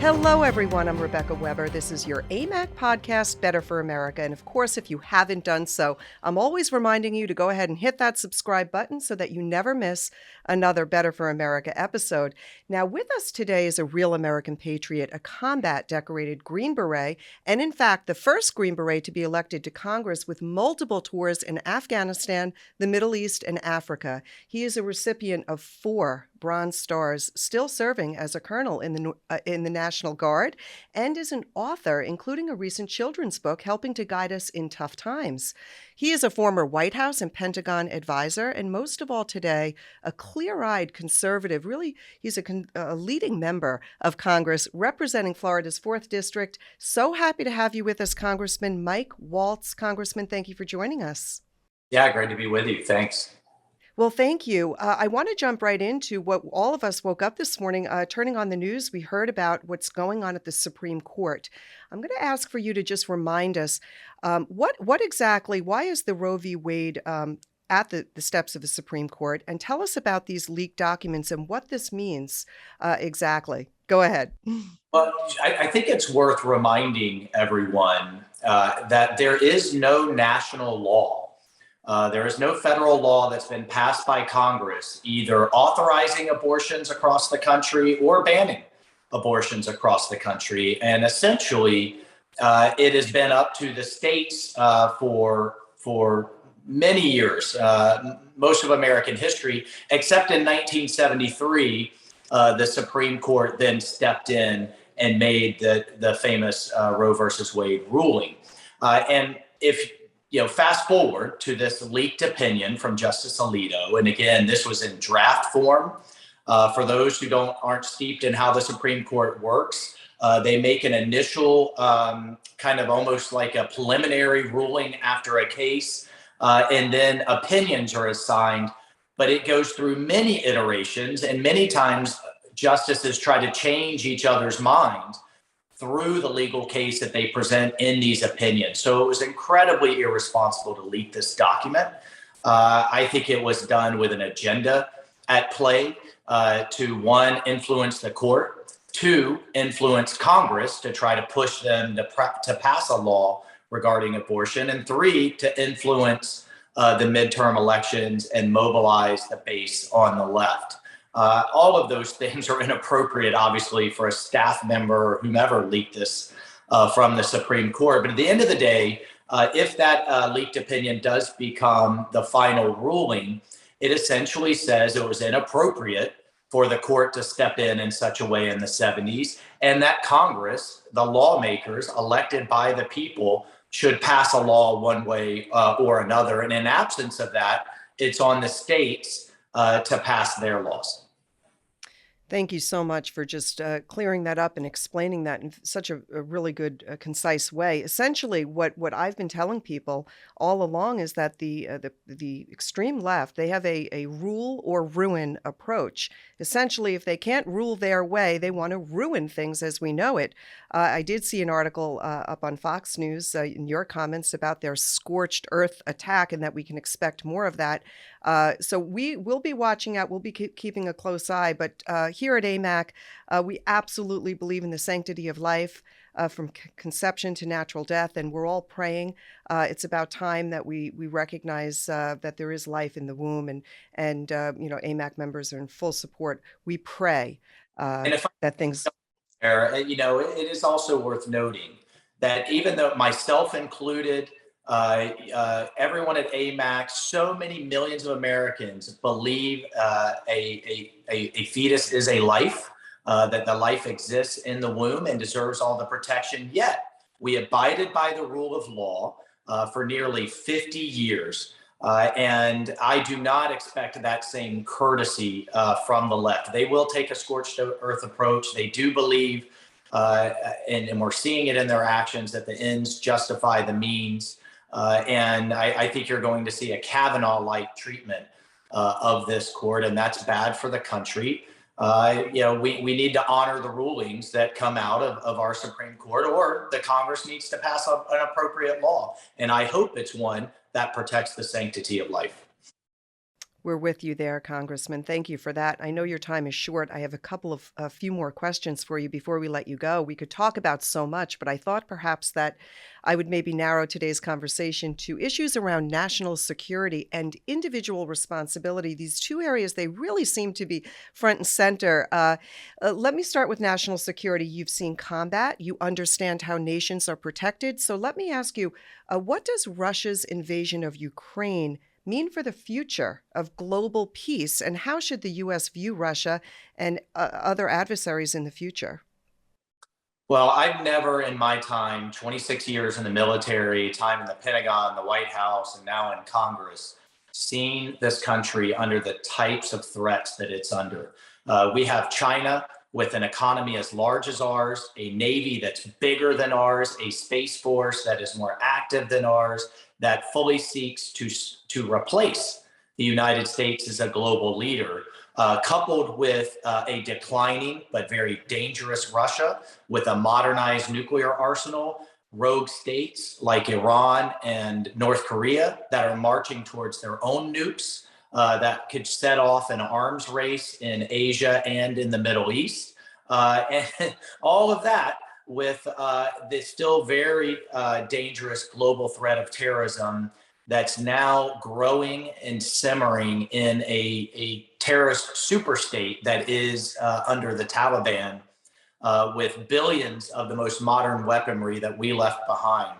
Hello, everyone. I'm Rebecca Weber. This is your Amac podcast, Better for America. And of course, if you haven't done so, I'm always reminding you to go ahead and hit that subscribe button so that you never miss another Better for America episode. Now, with us today is a real American patriot, a combat decorated Green Beret, and in fact, the first Green Beret to be elected to Congress with multiple tours in Afghanistan, the Middle East, and Africa. He is a recipient of 4 Bronze Stars, still serving as a colonel in the National Guard, and is an author, including a recent children's book helping to guide us in tough times. He is a former White House and Pentagon advisor, and most of all today, a clear-eyed conservative. Really, he's a leading member of Congress representing Florida's 4th District. So happy to have you with us, Congressman Mike Waltz. Congressman, thank you for joining us. Yeah, great to be with you. Thanks. Well, thank you. I want to jump right into what all of us woke up this morning, turning on the news. We heard about what's going on at the Supreme Court. I'm going to ask for you to just remind us what exactly, why is the Roe v. Wade at the steps of the Supreme Court? And tell us about these leaked documents and what this means exactly. Go ahead. Well, I think it's worth reminding everyone that there is no national law. There is no federal law that's been passed by Congress, either authorizing abortions across the country or banning abortions across the country. And essentially, it has been up to the states for many years, most of American history, except in 1973, the Supreme Court then stepped in and made the famous Roe versus Wade ruling. And if fast forward to this leaked opinion from Justice Alito, and again, this was in draft form. For those who aren't steeped in how the Supreme Court works, they make an initial kind of almost like a preliminary ruling after a case, and then opinions are assigned. But it goes through many iterations, and many times justices try to change each other's mind through the legal case that they present in these opinions. So it was incredibly irresponsible to leak this document. I think it was done with an agenda at play to, 1, influence the court, 2, influence Congress to try to push them to pass a law regarding abortion, and 3, to influence the midterm elections and mobilize the base on the left. All of those things are inappropriate, obviously, for a staff member or whomever leaked this from the Supreme Court. But at the end of the day, if that leaked opinion does become the final ruling, it essentially says it was inappropriate for the court to step in such a way in the 70s, and that Congress, the lawmakers elected by the people, should pass a law one way or another. And in absence of that, it's on the states to pass their laws. Thank you so much for just clearing that up and explaining that in such a really good, concise way. Essentially, what I've been telling people all along is that the extreme left, they have a rule or ruin approach. Essentially, if they can't rule their way, they want to ruin things as we know it. I did see an article up on Fox News in your comments about their scorched earth attack and that we can expect more of that. So we will be watching out. We'll be keeping a close eye. But here at AMAC, we absolutely believe in the sanctity of life from conception to natural death. And we're all praying. It's about time that we recognize that there is life in the womb. And AMAC members are in full support. We pray that things... it is also worth noting that even though myself included, everyone at AMAC, so many millions of Americans believe a fetus is a life, that the life exists in the womb and deserves all the protection. Yet we abided by the rule of law for nearly 50 years. And I do not expect that same courtesy from the left. They will take a scorched earth approach. They do believe, and we're seeing it in their actions, that the ends justify the means. And I think you're going to see a Kavanaugh-like treatment of this court, and that's bad for the country. We need to honor the rulings that come out of our Supreme Court, or the Congress needs to pass an appropriate law. And I hope it's one that protects the sanctity of life. We're with you there, Congressman. Thank you for that. I know your time is short. I have a few more questions for you before we let you go. We could talk about so much, but I thought perhaps that I would maybe narrow today's conversation to issues around national security and individual responsibility. These two areas, they really seem to be front and center. Let me start with national security. You've seen combat. You understand how nations are protected. So let me ask you, what does Russia's invasion of Ukraine mean for the future of global peace, and how should the U.S. view Russia and other adversaries in the future? Well, I've never in my time, 26 years in the military, time in the Pentagon, the White House, and now in Congress, seen this country under the types of threats that it's under. We have China with an economy as large as ours, a Navy that's bigger than ours, a Space Force that is more active than ours, that fully seeks to replace the United States as a global leader, coupled with a declining but very dangerous Russia with a modernized nuclear arsenal, rogue states like Iran and North Korea that are marching towards their own nukes that could set off an arms race in Asia and in the Middle East. And all of that with the still very dangerous global threat of terrorism that's now growing and simmering in a terrorist super state that is under the Taliban, with billions of the most modern weaponry that we left behind.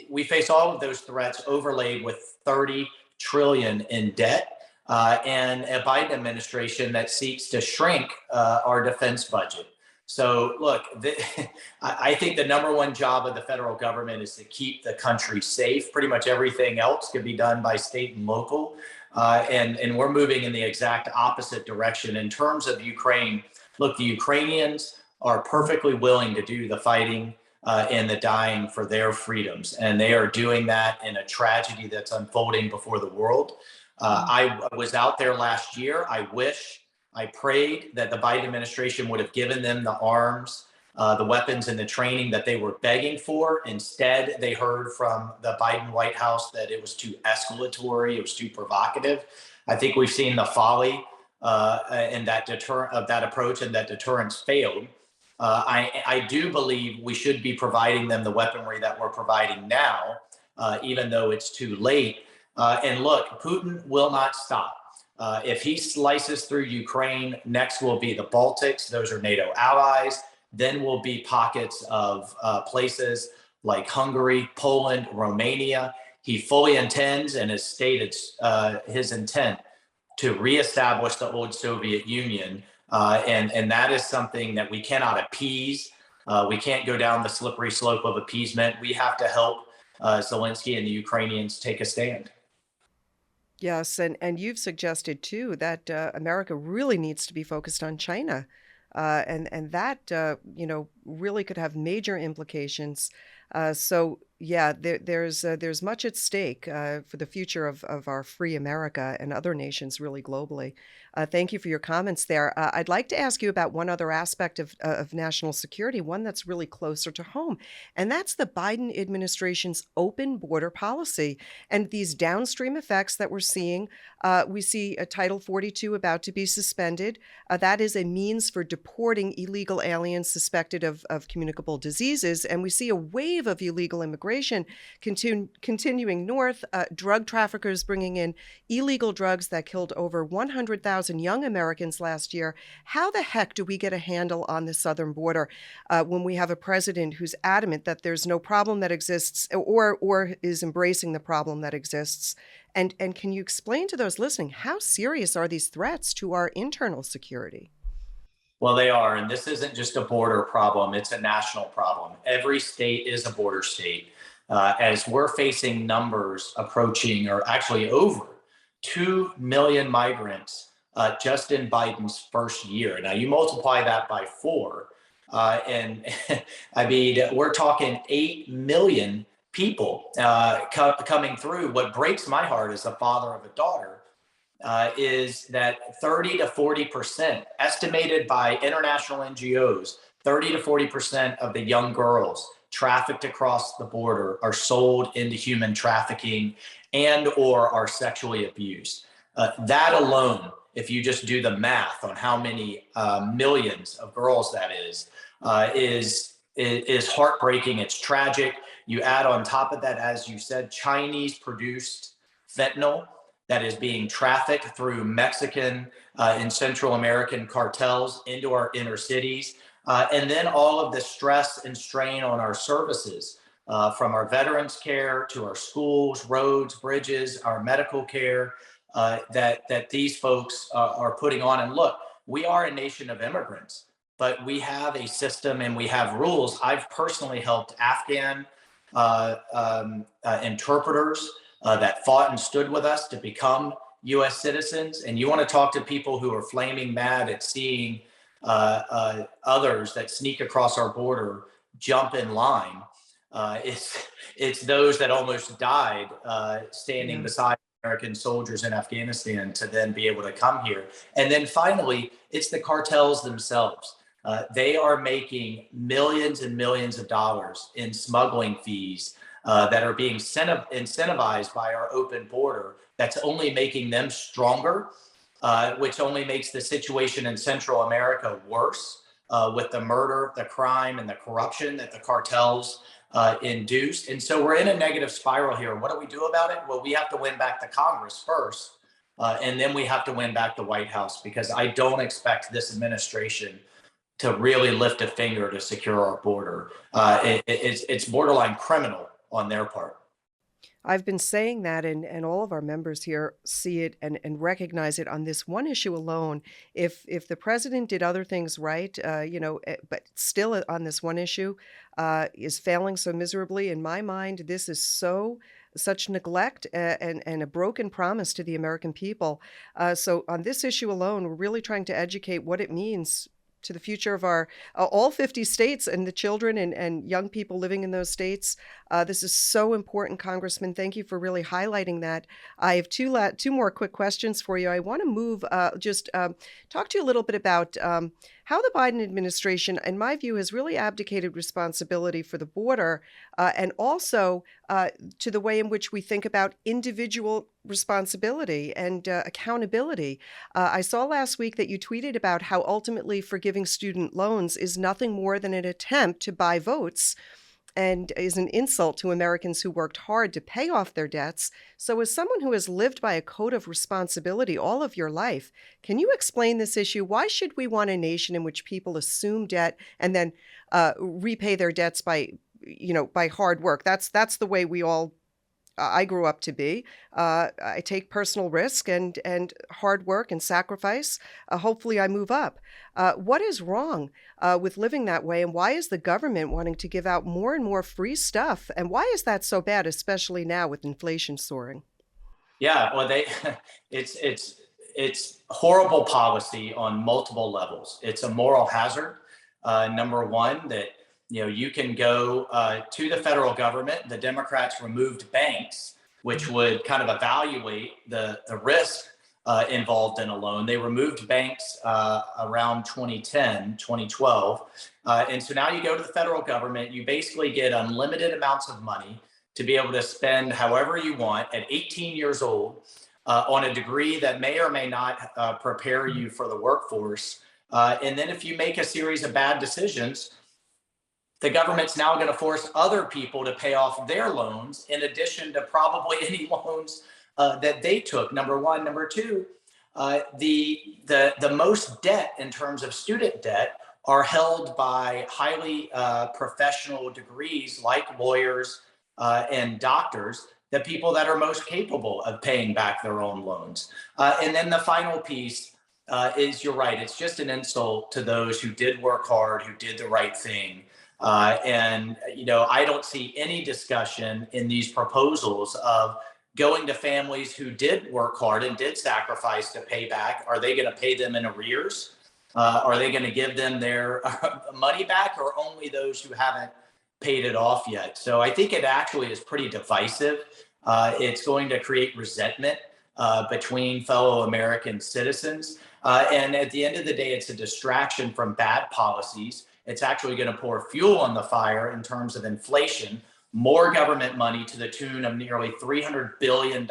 We face all of those threats overlaid with 30 trillion in debt, and a Biden administration that seeks to shrink our defense budget. So look, I think the number one job of the federal government is to keep the country safe. Pretty much everything else can be done by state and local. And we're moving in the exact opposite direction. In terms of Ukraine, look, the Ukrainians are perfectly willing to do the fighting and the dying for their freedoms. And they are doing that in a tragedy that's unfolding before the world. I was out there last year. I prayed that the Biden administration would have given them the arms, the weapons, and the training that they were begging for. Instead, they heard from the Biden White House that it was too escalatory, it was too provocative. I think we've seen the folly in that of that approach, and that deterrence failed. I do believe we should be providing them the weaponry that we're providing now, even though it's too late. And look, Putin will not stop. If he slices through Ukraine, next will be the Baltics. Those are NATO allies. Then will be pockets of places like Hungary, Poland, Romania. He fully intends and has stated his intent to reestablish the old Soviet Union. And that is something that we cannot appease. We can't go down the slippery slope of appeasement. We have to help Zelensky and the Ukrainians take a stand. Yes, and you've suggested too that America really needs to be focused on China, and that really could have major implications. So yeah, there's much at stake for the future of our free America and other nations really globally. Thank you for your comments there. I'd like to ask you about one other aspect of national security, one that's really closer to home, and that's the Biden administration's open border policy and these downstream effects that we're seeing. We see a Title 42 about to be suspended. That is a means for deporting illegal aliens suspected of communicable diseases, and we see a wave of illegal immigration continuing north, drug traffickers bringing in illegal drugs that killed over 100,000 young Americans last year. How the heck do we get a handle on the southern border when we have a president who's adamant that there's no problem that exists, or is embracing the problem that exists? And can you explain to those listening, how serious are these threats to our internal security? Well, they are. And this isn't just a border problem, it's a national problem. Every state is a border state. As we're facing numbers approaching, or actually over 2 million migrants just in Biden's first year. Now, you multiply that by 4, and I mean, we're talking 8 million people coming through. What breaks my heart as a father of a daughter is that 30 to 40%, estimated by international NGOs, 30 to 40% of the young girls trafficked across the border are sold into human trafficking and or are sexually abused. That alone, if you just do the math on how many millions of girls that is heartbreaking. It's tragic. You add on top of that, as you said, Chinese produced fentanyl that is being trafficked through Mexican and Central American cartels into our inner cities. And then all of the stress and strain on our services, from our veterans care to our schools, roads, bridges, our medical care, that these folks are putting on. And look, we are a nation of immigrants, but we have a system and we have rules. I've personally helped Afghan interpreters that fought and stood with us to become U.S. citizens. And you want to talk to people who are flaming mad at seeing others that sneak across our border jump in line. It's those that almost died standing beside American soldiers in Afghanistan to then be able to come here. And then finally, it's the cartels themselves. They are making millions and millions of dollars in smuggling fees that are being incentivized by our open border. That's only making them stronger, which only makes the situation in Central America worse with the murder, the crime, and the corruption that the cartels induced. And so we're in a negative spiral here. What do we do about it? Well, we have to win back the Congress first, and then we have to win back the White House, because I don't expect this administration to really lift a finger to secure our border. It's borderline criminal on their part. I've been saying that, and all of our members here see it and recognize it on this one issue alone. If the president did other things right, but still on this one issue is failing so miserably, in my mind, this is such neglect and a broken promise to the American people. So on this issue alone, we're really trying to educate what it means to the future of our all 50 states and the children and young people living in those states. This is so important, Congressman. Thank you for really highlighting that. I have two more quick questions for you. I want to move, talk to you a little bit about how the Biden administration, in my view, has really abdicated responsibility for the border, and also to the way in which we think about individual responsibility and accountability. I saw last week that you tweeted about how ultimately forgiving student loans is nothing more than an attempt to buy votes and is an insult to Americans who worked hard to pay off their debts. So as someone who has lived by a code of responsibility all of your life, can you explain this issue? Why should we want a nation in which people assume debt and then repay their debts by hard work? That's the way I grew up to be. I take personal risk and hard work and sacrifice. Hopefully I move up. What is wrong with living that way? And why is the government wanting to give out more and more free stuff? And why is that so bad, especially now with inflation soaring? Yeah, well, it's horrible policy on multiple levels. It's a moral hazard. Number one, that you can go to the federal government. The Democrats removed banks, which would kind of evaluate the risk involved in a loan. They removed banks around 2010, 2012. And so now you go to the federal government, you basically get unlimited amounts of money to be able to spend however you want at 18 years old on a degree that may or may not prepare you for the workforce. And then if you make a series of bad decisions, the government's now going to force other people to pay off their loans in addition to probably any loans that they took. Number one. Number two, the most debt in terms of student debt are held by highly professional degrees like lawyers and doctors, the people that are most capable of paying back their own loans. And then the final piece is, you're right, it's just an insult to those who did work hard, who did the right thing. I don't see any discussion in these proposals of going to families who did work hard and did sacrifice to pay back. Are they going to pay them in arrears? Are they going to give them their money back, or only those who haven't paid it off yet? So I think it actually is pretty divisive. It's going to create resentment between fellow American citizens. And at the end of the day, it's a distraction from bad policies. It's actually going to pour fuel on the fire in terms of inflation, more government money to the tune of nearly $300 billion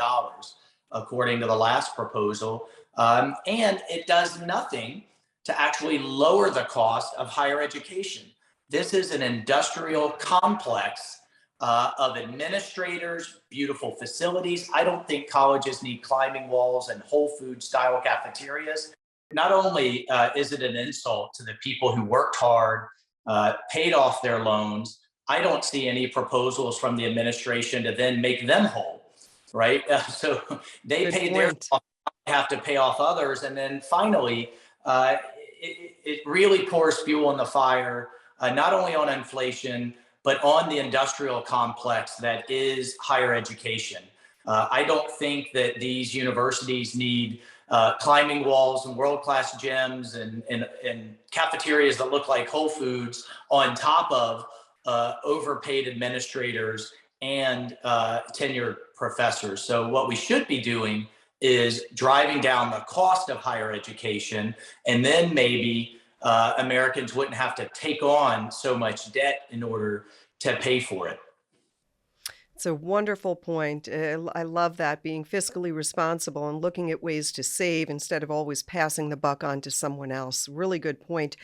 according to the last proposal. And it does nothing to actually lower the cost of higher education. This is an industrial complex of administrators, beautiful facilities. I don't think colleges need climbing walls and Whole Food style cafeterias. Not only is it an insult to the people who worked hard, paid off their loans, I don't see any proposals from the administration to then make them whole, right? So they Good paid their point. off, have to pay off others. And then finally, it really pours fuel on the fire, not only on inflation, but on the industrial complex that is higher education. I don't think that these universities need climbing walls and world-class gyms and cafeterias that look like Whole Foods on top of overpaid administrators and tenured professors. So what we should be doing is driving down the cost of higher education, and then maybe Americans wouldn't have to take on so much debt in order to pay for it. It's a wonderful point. I love that, being fiscally responsible and looking at ways to save instead of always passing the buck on to someone else. Really good point.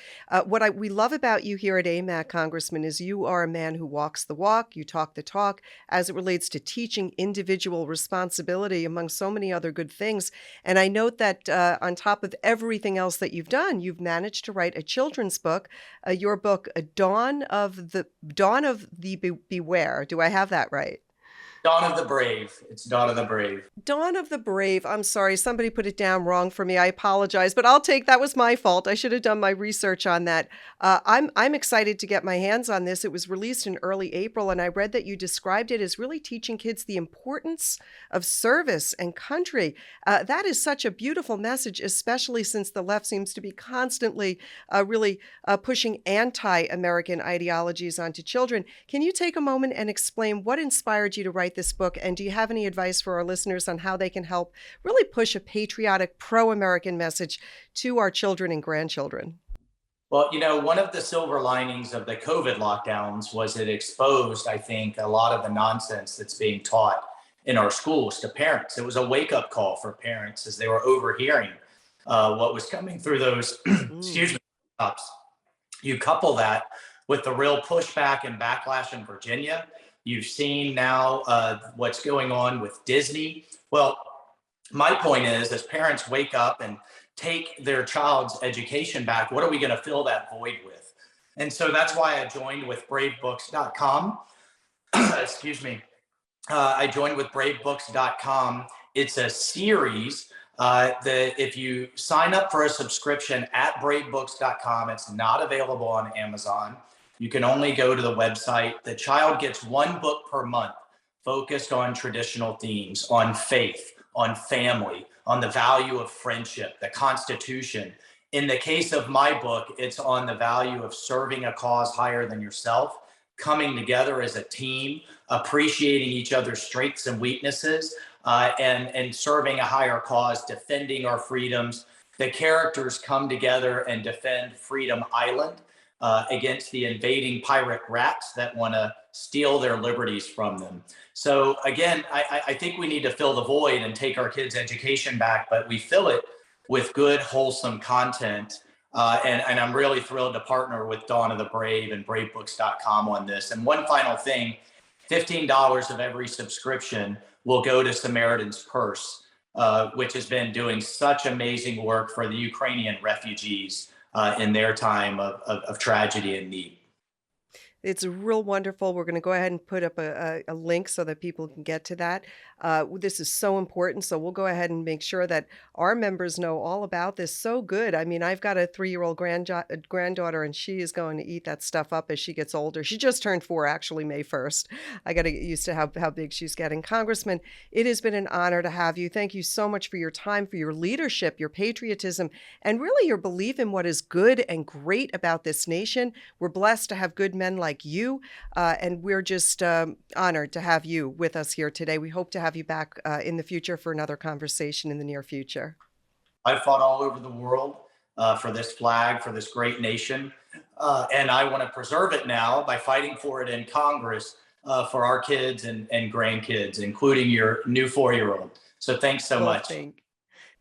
We love about you here at AMAC, Congressman, is you are a man who walks the walk, you talk the talk as it relates to teaching individual responsibility among so many other good things. And I note that on top of everything else that you've done, you've managed to write a children's book, your book, Dawn of the Beware. Do I have that right? Dawn of the Brave. It's Dawn of the Brave. Dawn of the Brave. I'm sorry, somebody put it down wrong for me. I apologize, but I'll take that was my fault. I should have done my research on that. I'm excited to get my hands on this. It was released in early April, and I read that you described it as really teaching kids the importance of service and country. That is such a beautiful message, especially since the left seems to be constantly really pushing anti-American ideologies onto children. Can you take a moment and explain what inspired you to write this book? And do you have any advice for our listeners on how they can help really push a patriotic, pro-American message to our children and grandchildren? Well, one of the silver linings of the COVID lockdowns was it exposed, I think, a lot of the nonsense that's being taught in our schools to parents. It was a wake-up call for parents as they were overhearing what was coming through those, excuse me, ups. You couple that with the real pushback and backlash in Virginia. You've seen now what's going on with Disney. Well, my point is, as parents wake up and take their child's education back, what are we going to fill that void with? And so that's why I joined with bravebooks.com. Excuse me. I joined with bravebooks.com. It's a series that if you sign up for a subscription at bravebooks.com, it's not available on Amazon. You can only go to the website. The child gets one book per month focused on traditional themes, on faith, on family, on the value of friendship, the Constitution. In the case of my book, it's on the value of serving a cause higher than yourself, coming together as a team, appreciating each other's strengths and weaknesses, and serving a higher cause, defending our freedoms. The characters come together and defend Freedom Island against the invading pirate rats that want to steal their liberties from them. So again, I think we need to fill the void and take our kids' education back, but we fill it with good, wholesome content. And I'm really thrilled to partner with Dawn of the Brave and bravebooks.com on this. And one final thing, $15 of every subscription will go to Samaritan's Purse, which has been doing such amazing work for the Ukrainian refugees in their time of tragedy and need. It's real wonderful. We're going to go ahead and put up a link so that people can get to that. This is so important. So we'll go ahead and make sure that our members know all about this. So good. I mean, I've got a 3-year-old granddaughter, and she is going to eat that stuff up as she gets older. She just turned 4, actually, May 1st. I got to get used to how big she's getting. Congressman, it has been an honor to have you. Thank you so much for your time, for your leadership, your patriotism, and really your belief in what is good and great about this nation. We're blessed to have good men like you, and we're just honored to have you with us here today. We hope to have you back in the future for another conversation in the near future. I fought all over the world for this flag, for this great nation, and I want to preserve it now by fighting for it in Congress for our kids and grandkids, including your new 4-year-old. So So thanks so Well, much.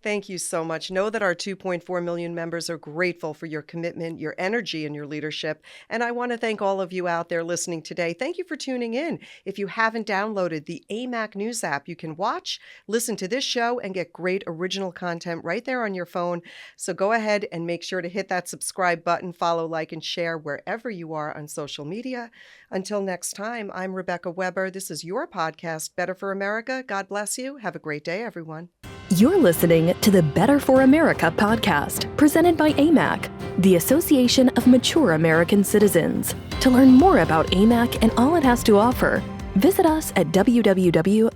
Thank you so much. Know that our 2.4 million members are grateful for your commitment, your energy, and your leadership. And I want to thank all of you out there listening today. Thank you for tuning in. If you haven't downloaded the Amac News app, you can watch, listen to this show, and get great original content right there on your phone. So go ahead and make sure to hit that subscribe button, follow, like, and share wherever you are on social media. Until next time, I'm Rebecca Weber. This is your podcast, Better for America. God bless you. Have a great day, everyone. You're listening to the Better for America podcast, presented by Amac, the Association of Mature American Citizens. To learn more about Amac and all it has to offer, visit us at www.amac.us.